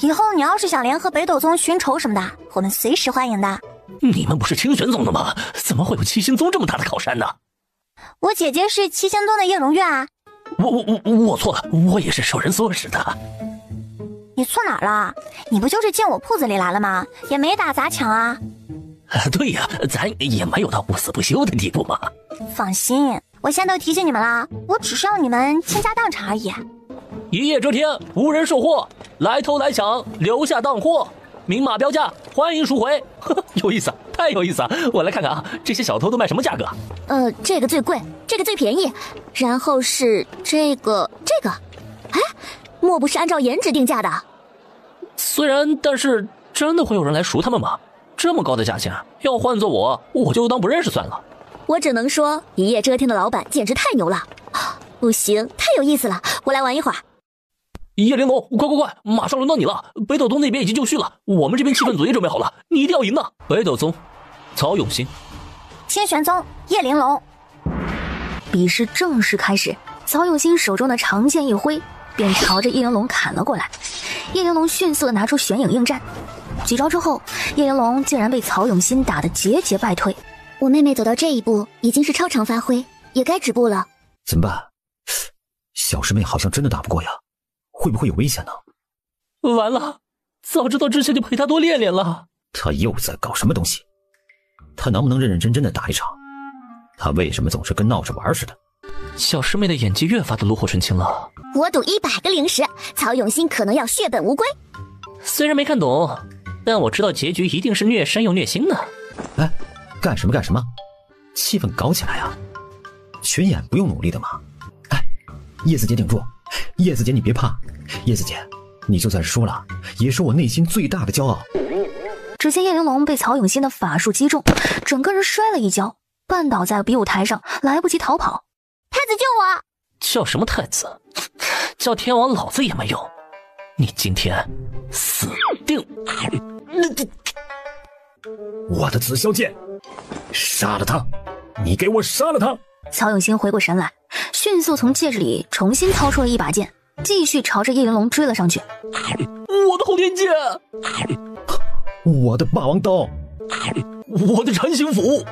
以后你要是想联合北斗宗寻仇什么的，我们随时欢迎的。你们不是清玄宗的吗？怎么会有七星宗这么大的靠山呢？我姐姐是七星宗的叶荣月啊。我错了，我也是受人唆使的。你错哪儿了？你不就是进我铺子里来了吗？也没打砸抢啊。对呀，咱也没有到不死不休的地步嘛。放心，我先都提醒你们了，我只是要你们倾家荡产而已。一夜遮天，无人售货，来偷来抢，留下当货，明码标价，欢迎赎回。呵呵，有意思，太有意思啊！我来看看啊，这些小偷都卖什么价格？这个最贵，这个最便宜，然后是这个，哎，莫不是按照颜值定价的？虽然，但是真的会有人来赎他们吗？这么高的价钱，要换做我就当不认识算了。我只能说，一夜遮天的老板简直太牛了。不行，太有意思了，我来玩一会儿。叶玲珑，快，马上轮到你了！北斗宗那边已经就绪了，我们这边气氛组也准备好了，你一定要赢呐！北斗宗，曹永新，清玄宗叶玲珑。比试正式开始，曹永新手中的长剑一挥，便朝着叶玲珑砍了过来。叶玲珑迅速地拿出玄影应战，几招之后，叶玲珑竟然被曹永新打得节节败退。我妹妹走到这一步，已经是超常发挥，也该止步了。怎么办？小师妹好像真的打不过呀，会不会有危险呢？完了，早知道之前就陪她多练练了。她又在搞什么东西？她能不能认认真真的打一场？她为什么总是跟闹着玩似的？小师妹的演技越发的炉火纯青了。我赌100个零食，曹永新可能要血本无归。虽然没看懂，但我知道结局一定是虐身又虐心的。哎，干什么？气氛搞起来啊！群演不用努力的嘛。哎，叶子姐顶住，叶子姐你别怕，叶子姐，你就算是输了，也是我内心最大的骄傲。只见叶玲珑被曹永新的法术击中，整个人摔了一跤，绊倒在比武台上，来不及逃跑。太子救我！叫什么太子？叫天王老子也没用。你今天死定！我的紫霄剑，杀了他！你给我杀了他！曹永新回过神来，迅速从戒指里重新掏出了一把剑，继续朝着叶玲珑追了上去。我的后天剑，我的霸王刀，我的禅行斧，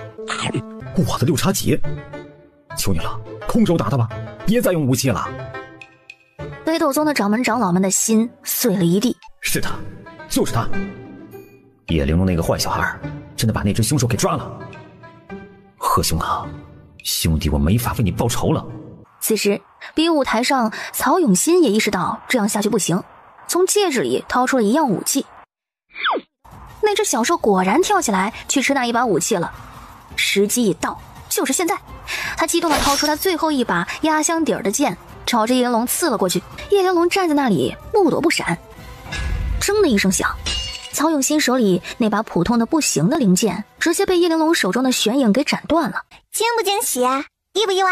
我的六叉戟，求你了，空手打他吧，别再用武器了。北斗宗的掌门长老们的心碎了一地。是他，就是他。叶玲珑那个坏小孩，真的把那只凶手给抓了。贺兄啊，兄弟我没法为你报仇了。此时比武台上，曹永新也意识到这样下去不行，从戒指里掏出了一样武器。那只小兽果然跳起来去吃那一把武器了。时机一到，就是现在。他激动地掏出他最后一把压箱底儿的剑，朝着叶玲珑刺了过去。叶玲珑站在那里不躲不闪。铮的一声响，曹永新手里那把普通的不行的灵剑直接被叶玲珑手中的玄影给斩断了。惊不惊喜？意不意外？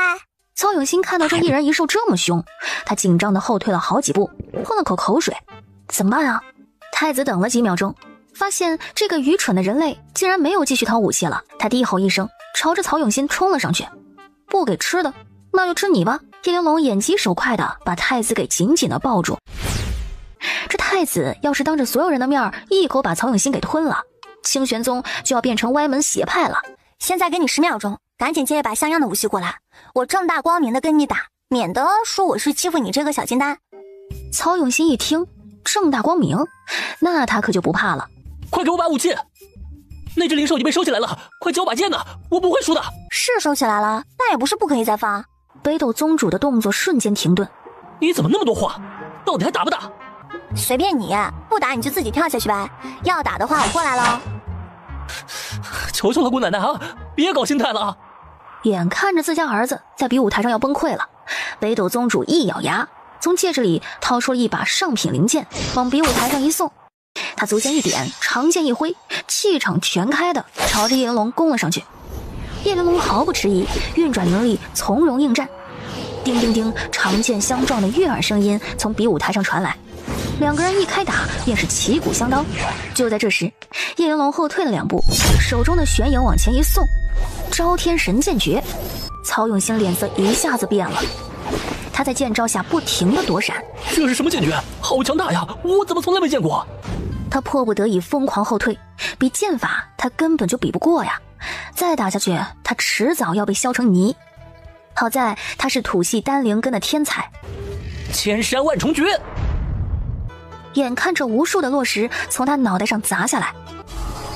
曹永新看到这一人一兽这么凶，他紧张地后退了好几步，吞了口水。怎么办啊？太子等了几秒钟，发现这个愚蠢的人类竟然没有继续掏武器了。他低吼一声，朝着曹永新冲了上去。不给吃的，那就吃你吧！叶玲珑眼疾手快的把太子给紧紧的抱住。这太子要是当着所有人的面一口把曹永新给吞了，清玄宗就要变成歪门邪派了。现在给你10秒钟，赶紧借一把像样的武器过来，我正大光明的跟你打，免得说我是欺负你这个小金丹。曹永新一听正大光明，那他可就不怕了。快给我把武器！那只灵兽已经被收起来了，快交把剑呢！我不会输的。是收起来了，但也不是不可以再放。北斗宗主的动作瞬间停顿。你怎么那么多话？到底还打不打？随便你，不打你就自己跳下去呗。要打的话，我过来了。求求了，姑奶奶啊，别搞心态了啊！眼看着自家儿子在比武台上要崩溃了，北斗宗主一咬牙，从戒指里掏出了一把上品灵剑，往比武台上一送。他足尖一点，长剑一挥，气场全开的朝着叶玲珑攻了上去。叶玲珑毫不迟疑，运转灵力，从容应战。叮叮叮，长剑相撞的悦耳声音从比武台上传来。两个人一开打，便是旗鼓相当。就在这时，叶玲珑后退了2步，手中的玄影往前一送，招天神剑诀。曹永新脸色一下子变了，他在剑招下不停地躲闪。这是什么剑诀？好强大呀！我怎么从来没见过？他迫不得已疯狂后退，比剑法他根本就比不过呀！再打下去，他迟早要被削成泥。好在他是土系丹灵根的天才，千山万重诀。眼看着无数的落石从他脑袋上砸下来，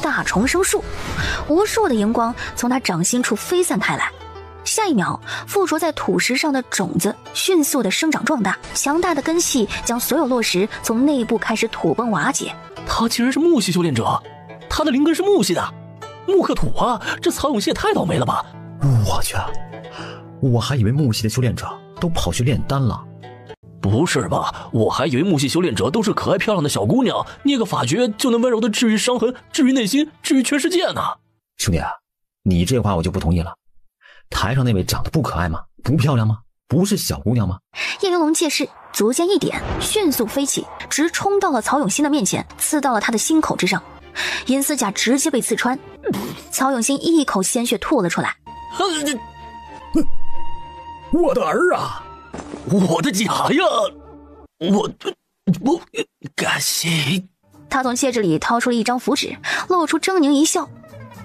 大重生术，无数的荧光从他掌心处飞散开来。下一秒，附着在土石上的种子迅速的生长壮大，强大的根系将所有落石从内部开始土崩瓦解。他竟然是木系修炼者，他的灵根是木系的，木克土啊！这曹永信也太倒霉了吧！我去，我还以为木系的修炼者都跑去炼丹了。不是吧？我还以为木系修炼者都是可爱漂亮的小姑娘，捏个法诀就能温柔的治愈伤痕、治愈内心、治愈全世界呢。兄弟啊，你这话我就不同意了。台上那位长得不可爱吗？不漂亮吗？不是小姑娘吗？叶玲珑借势，足尖一点，迅速飞起，直冲到了曹永新的面前，刺到了他的心口之上。银丝甲直接被刺穿，曹永新一口鲜血吐了出来。我的儿啊！我的甲呀！我感谢。他从戒指里掏出了一张符纸，露出狰狞一笑，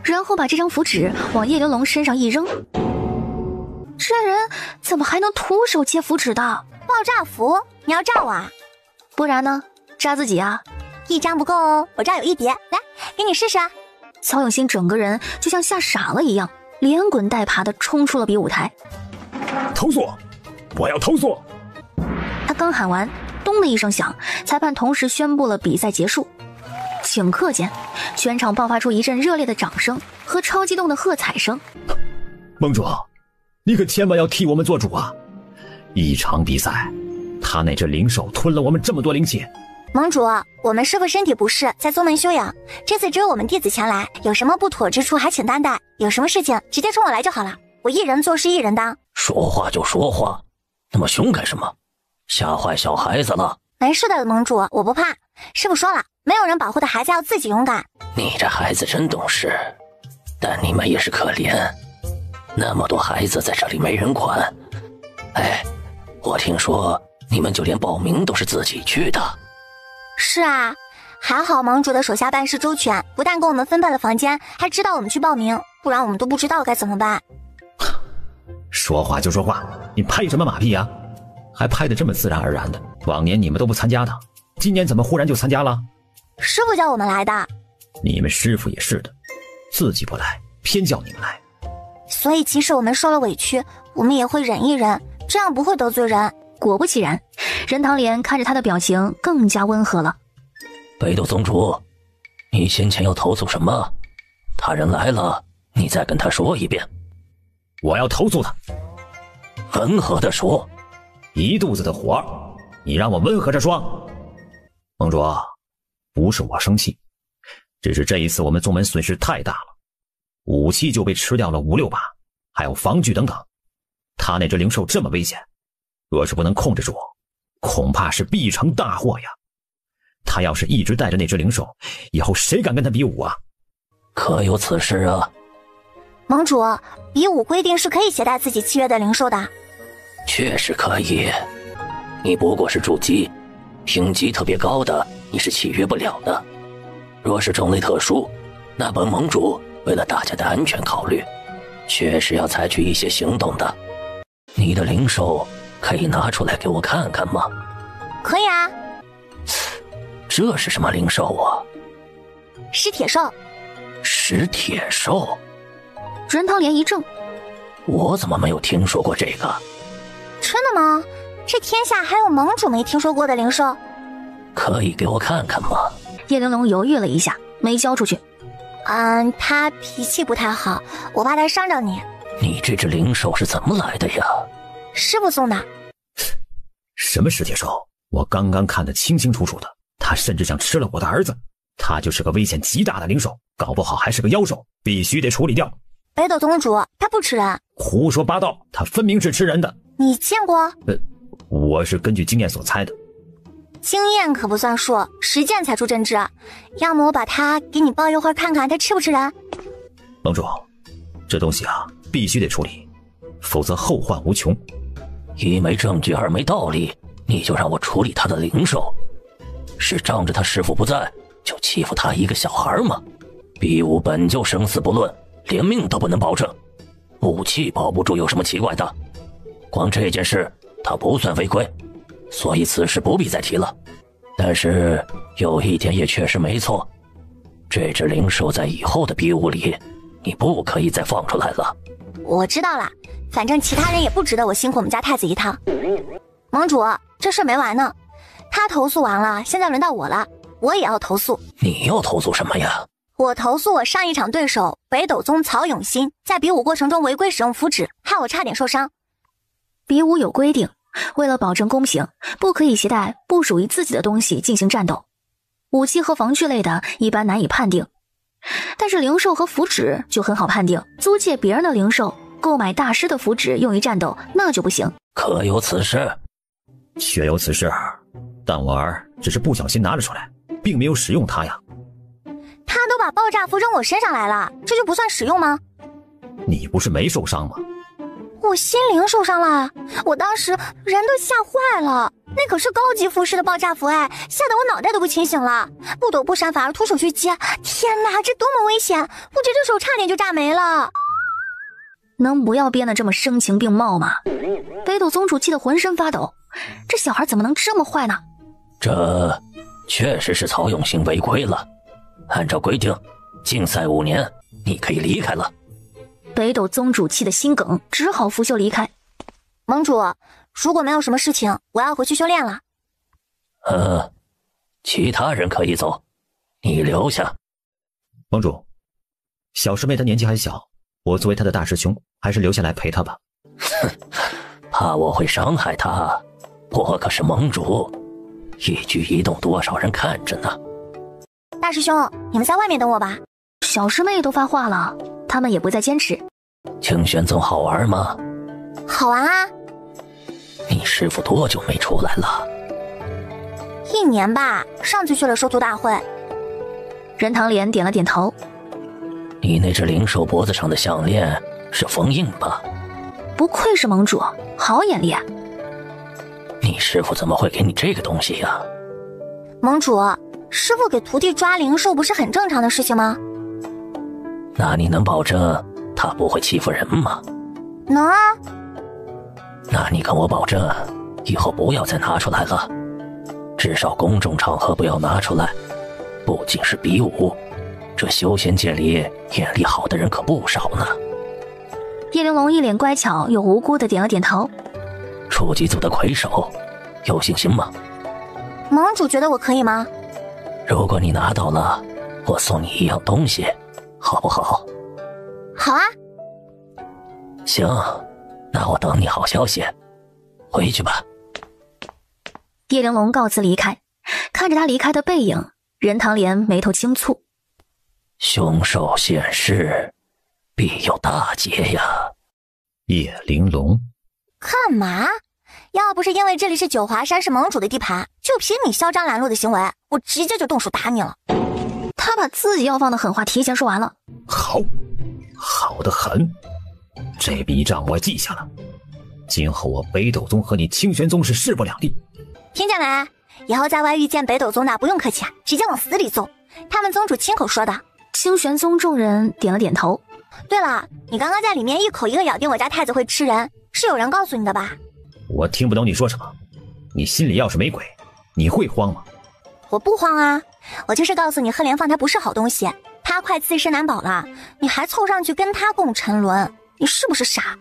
然后把这张符纸往叶玲珑身上一扔。这人怎么还能徒手接符纸的？爆炸符，你要炸我啊？不然呢？炸自己啊？一张不够哦，我这儿有一叠，来，给你试试啊。曹永新整个人就像吓傻了一样，连滚带爬地冲出了比武台。投诉！我要投诉！他刚喊完，咚的一声响，裁判同时宣布了比赛结束。顷刻间，全场爆发出一阵热烈的掌声和超激动的喝彩声。盟主，你可千万要替我们做主啊！一场比赛，他那只灵兽吞了我们这么多灵气。盟主，我们师父身体不适，在宗门休养，这次只有我们弟子前来，有什么不妥之处还请担待，有什么事情直接冲我来就好了，我一人做事一人当。说话就说话，那么凶干什么？吓坏小孩子了？没事的，盟主，我不怕。师父说了，没有人保护的孩子要自己勇敢。你这孩子真懂事，但你们也是可怜，那么多孩子在这里没人管。哎，我听说你们就连报名都是自己去的。是啊，还好盟主的手下办事周全，不但给我们分配了房间，还知道我们去报名，不然我们都不知道该怎么办。说话就说话，你拍什么马屁啊？还拍得这么自然而然的，往年你们都不参加的，今年怎么忽然就参加了？师父叫我们来的。你们师父也是的，自己不来，偏叫你们来。所以即使我们受了委屈，我们也会忍一忍，这样不会得罪人。果不其然，任堂莲看着他的表情更加温和了。北斗宗主，你先前要投诉什么？他人来了，你再跟他说一遍。我要投诉他。温和的说。一肚子的火，你让我温和着说。盟主，不是我生气，只是这一次我们宗门损失太大了，武器就被吃掉了5、6把，还有防具等等。他那只灵兽这么危险，若是不能控制住，恐怕是必成大祸呀。他要是一直带着那只灵兽，以后谁敢跟他比武啊？可有此事啊？盟主，比武规定是可以携带自己契约的灵兽的。确实可以，你不过是筑基，评级特别高的你是契约不了的。若是种类特殊，那本盟主为了大家的安全考虑，确实要采取一些行动的。你的灵兽可以拿出来给我看看吗？可以啊。这是什么灵兽啊？石铁兽。石铁兽？任堂莲一怔，我怎么没有听说过这个？真的吗？这天下还有盟主没听说过的灵兽？可以给我看看吗？叶玲珑犹豫了一下，没交出去。他脾气不太好，我怕他伤着你。你这只灵兽是怎么来的呀？师父送的。什么石铁兽？我刚刚看得清清楚楚的，他甚至想吃了我的儿子。他就是个危险极大的灵兽，搞不好还是个妖兽，必须得处理掉。北斗宗主，他不吃人。胡说八道，他分明是吃人的。你见过？我是根据经验所猜的。经验可不算数，实践才出真知。要么我把他给你抱一会儿看看他吃不吃人。盟主，这东西啊必须得处理，否则后患无穷。一没证据，二没道理，你就让我处理他的灵兽，是仗着他师父不在就欺负他一个小孩吗？比武本就生死不论，连命都不能保证，武器保不住有什么奇怪的？光这件事他不算违规，所以此事不必再提了。但是有一点也确实没错，这只灵兽在以后的比武里你不可以再放出来了。我知道了，反正其他人也不值得我辛苦我们家太子一趟。盟主，这事没完呢，他投诉完了，现在轮到我了，我也要投诉。你要投诉什么呀？我投诉我上一场对手北斗宗曹永新在比武过程中违规使用符纸，害我差点受伤。比武有规定，为了保证公平，不可以携带不属于自己的东西进行战斗。武器和防具类的一般难以判定，但是灵兽和符纸就很好判定。租借别人的灵兽，购买大师的符纸用于战斗，那就不行。可有此事？确有此事，但我儿只是不小心拿了出来，并没有使用它呀。他都把爆炸符扔我身上来了，这就不算使用吗？你不是没受伤吗？我心灵受伤了，我当时人都吓坏了，那可是高级符师的爆炸符哎，吓得我脑袋都不清醒了，不躲不闪反而徒手去接，天哪，这多么危险！我这只手差点就炸没了。能不要编得这么声情并茂吗？北斗宗主气得浑身发抖，这小孩怎么能这么坏呢？这确实是曹永兴违规了，按照规定，禁赛5年，你可以离开了。北斗宗主气得心梗，只好拂袖离开。盟主，如果没有什么事情，我要回去修炼了。其他人可以走，你留下。盟主，小师妹她年纪还小，我作为她的大师兄，还是留下来陪她吧。哼，怕我会伤害她？我可是盟主，一举一动多少人看着呢。大师兄，你们在外面等我吧。小师妹都发话了，他们也不再坚持。清玄宗好玩吗？好玩啊。你师父多久没出来了？1年吧，上次去了收徒大会。任堂莲点了点头。你那只灵兽脖子上的项链是封印吧？不愧是盟主，好眼力啊。你师父怎么会给你这个东西呀？盟主，师父给徒弟抓灵兽不是很正常的事情吗？那你能保证他不会欺负人吗？能啊。那你跟我保证，以后不要再拿出来了，至少公众场合不要拿出来。不仅是比武，这修仙界里眼力好的人可不少呢。叶玲珑一脸乖巧又无辜的点了点头。初级组的魁首，有信心吗？盟主觉得我可以吗？如果你拿到了，我送你一样东西，好不好？好啊。行，那我等你好消息，回去吧。叶玲珑告辞离开，看着他离开的背影，任堂莲眉头轻蹙。凶兽现世，必有大劫呀。叶玲珑，干嘛？要不是因为这里是九华山是盟主的地盘，就凭你嚣张拦路的行为，我直接就动手打你了。他把自己要放的狠话提前说完了。好，好得很，这笔账我记下了。今后我北斗宗和你清玄宗是势不两立。听见没？以后在外遇见北斗宗的不用客气啊，直接往死里揍。他们宗主亲口说的。清玄宗众人点了点头。对了，你刚刚在里面一口一个咬定我家太子会吃人，是有人告诉你的吧？我听不懂你说什么。你心里要是没鬼，你会慌吗？我不慌啊，我就是告诉你赫连放他不是好东西，他快自身难保了，你还凑上去跟他共沉沦，你是不是傻？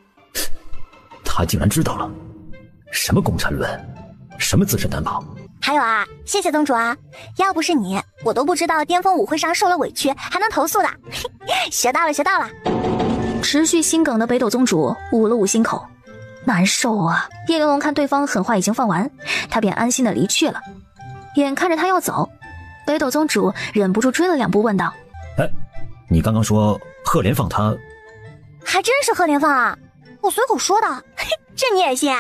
他竟然知道了什么共沉沦，什么自身难保。还有啊，谢谢宗主啊，要不是你，我都不知道巅峰舞会上受了委屈还能投诉的。学到了学到了。持续心梗的北斗宗主捂了捂心口，难受啊。叶玲珑看对方狠话已经放完，他便安心的离去了。眼看着他要走，北斗宗主忍不住追了2步问道：你刚刚说赫连放他？还真是赫连放啊，我随口说的。嘿，这你也信？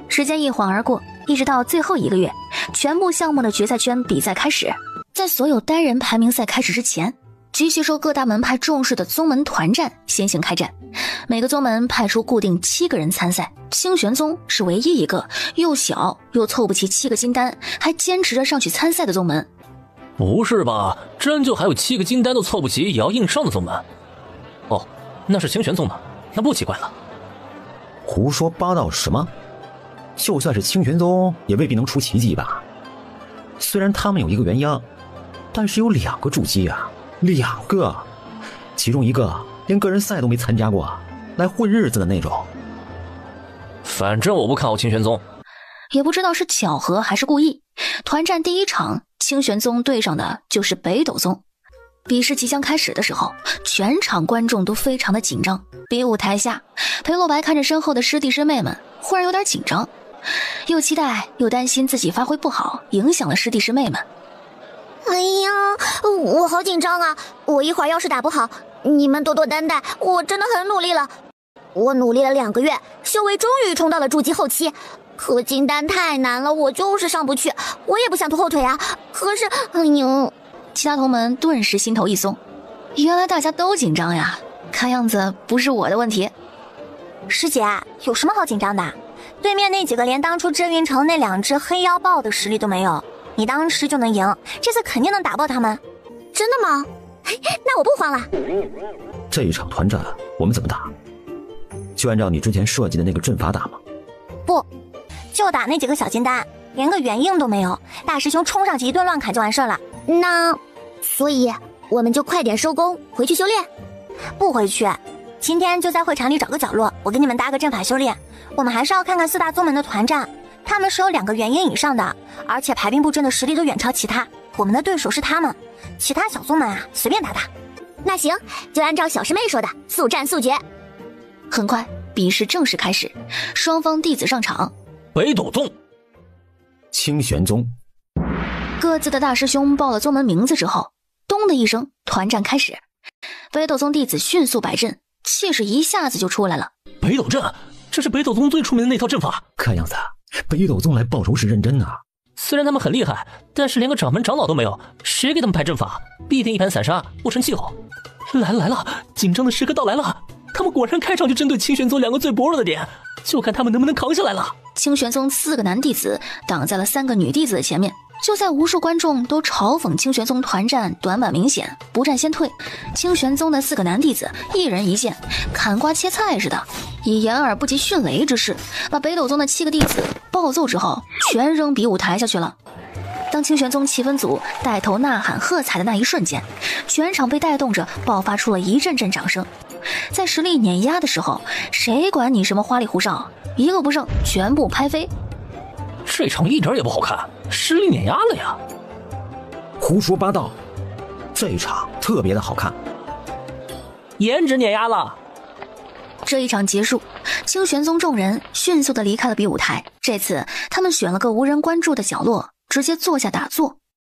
时间一晃而过，一直到最后1个月，全部项目的决赛圈比赛开始。在所有单人排名赛开始之前，极其受各大门派重视的宗门团战先行开战。每个宗门派出固定7个人参赛，清玄宗是唯一一个又小又凑不齐7个金丹还坚持着上去参赛的宗门。不是吧，真就还有7个金丹都凑不齐也要硬上的宗门？哦，那是清玄宗的，那不奇怪了。胡说八道什么？就算是清玄宗也未必能出奇迹吧。虽然他们有一个元婴，但是有2个筑基啊，2个，其中一个连个人赛都没参加过，来混日子的那种。反正我不看好清玄宗。也不知道是巧合还是故意，团战第一场，清玄宗对上的就是北斗宗。比试即将开始的时候，全场观众都非常的紧张。比武台下，裴洛白看着身后的师弟师妹们，忽然有点紧张，又期待又担心自己发挥不好，影响了师弟师妹们。哎呀，我好紧张啊！我一会儿要是打不好，你们多多担待，我真的很努力了。我努力了2个月，修为终于冲到了筑基后期。可金丹太难了，我就是上不去。我也不想拖后腿啊，可是，哎呦！其他同门顿时心头一松，原来大家都紧张呀，看样子不是我的问题。师姐，有什么好紧张的？对面那几个连当初知云城那2只黑妖豹的实力都没有，你当时就能赢，这次肯定能打爆他们。真的吗？那我不慌了。这一场团战我们怎么打？就按照你之前设计的那个阵法打吗？不，就打那几个小金丹，连个原印都没有，大师兄冲上去一顿乱砍就完事了。所以我们就快点收工回去修炼。不回去，今天就在会场里找个角落，我给你们搭个阵法修炼。我们还是要看看4大宗门的团战，他们是有2个元婴以上的，而且排兵布阵的实力都远超其他，我们的对手是他们，其他小宗门啊随便打打。那行，就按照小师妹说的，速战速决。很快比试正式开始，双方弟子上场。北斗宗、清玄宗。各自的大师兄报了宗门名字之后，咚的一声，团战开始。北斗宗弟子迅速摆阵，气势一下子就出来了。北斗阵，这是北斗宗最出名的那套阵法。看样子北斗宗来报仇是认真啊。虽然他们很厉害，但是连个掌门长老都没有，谁给他们排阵法？必定一盘散沙，不成气候。来了，紧张的时刻到来了。他们果然开场就针对清玄宗2个最薄弱的点，就看他们能不能扛下来了。清玄宗4个男弟子挡在了3个女弟子的前面，就在无数观众都嘲讽清玄宗团战短板明显，不战先退，清玄宗的4个男弟子一人一剑，砍瓜切菜似的，以掩耳不及迅雷之势，把北斗宗的7个弟子暴揍之后，全扔比武台下去了。当清玄宗气氛组带头呐喊喝彩的那一瞬间，全场被带动着爆发出了一阵阵掌声。在实力碾压的时候，谁管你什么花里胡哨，一个不剩全部拍飞。这场一点也不好看，实力碾压了呀！胡说八道，这一场特别的好看，颜值碾压了。这一场结束，清玄宗众人迅速的离开了比武台。这次他们选了个无人关注的角落，直接坐下打坐。